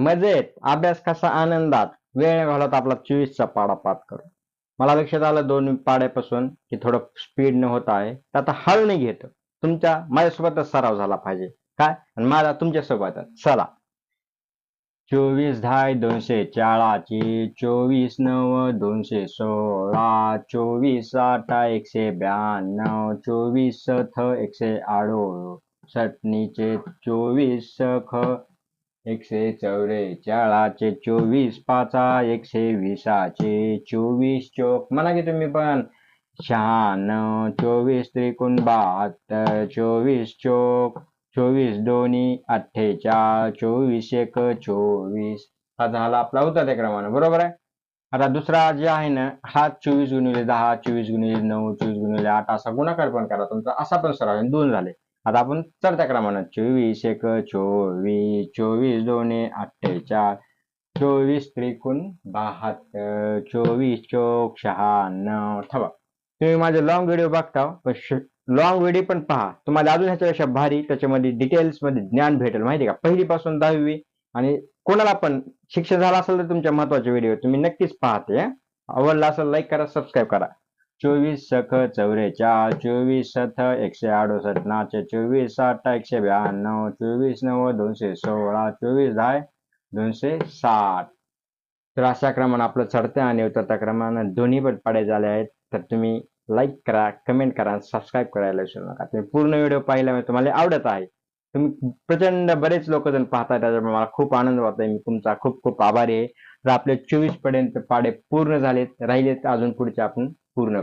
मजेत अभ्यास कसा आनंदात वेळ न घालवता आपला 24चा पाढा पाठ करू. मला लक्षात आलं 2 पाढ्यापासून की थोडं स्पीड न होत आहे, तर आता हळू नाही घेतो. तुमच्या माझ्यासोबतच सराव झाला पाहिजे. काय आणि माझा तुमच्यासोबतच. चला. 24 धाय 240, 24 9 216, 24 8 192, 24 थ 168, नीचे 24 ख 144चे 24 पाचा 120चे 24 चोक म्हणा की तुम्ही पण 96, 24 त्रिकोण 72, 24 चोक 24 दोन्ही 48, 24 एक 24. हा झाला आपला होता त्या क्रमाने. बरोबर आहे. आता दुसरा जे आहे ना, हा 24 गुणिले 10, 24 गुणिले 9, 24 गुणिले 8 असा गुणाकार पण करा तुमचा. असा पण सराव आहे. 2 झाले. आता आपण चढत्या क्रमाने 24 एक 24, 24 दोन्ही 48, 24 त्रिकोण 72, 24 चोक 96. थांबा. तुम्ही माझे लॉंग व्हिडिओ बघता, पण लॉंग व्हिडिओ पण पहा. तुम्हाला अजून ह्याच्यापेक्षा भारी त्याच्यामध्ये डिटेल्स मध्ये ज्ञान भेटेल. माहिती का? पहिली पासून 10वी आणि कोणाला पण शिक्षण झालं असेल तर तुमच्या महत्वाचे व्हिडिओ तुम्ही नक्कीच पाहते. आवडला असेल लाईक करा, सबस्क्राईब करा. 24 सख 44, 24 सथ 168 नाचे 24 8 192, 24 9 216, 24 10 260. तर अशा क्रमाने आपलं चढत्या आणि उतरत्या क्रमाने दोन्ही पण पाढे झाले आहेत. तर तुम्ही लाईक करा, कमेंट करा, सबस्क्राईब करायला विसरू नका. तुम्ही पूर्ण व्हिडिओ पाहिल्यामुळे तुम्हाला आवडत आहे. तुम्ही प्रचंड बरेच लोक जण पाहताय, त्याच्यामुळे मला खूप आनंद वाटतोय. मी तुमचा खूप खूप आभारी आहे. तर आपले 24 पर्यंत पाढे पूर्ण झालेत, राहिलेत अजून पुढचे आपण पूर्ण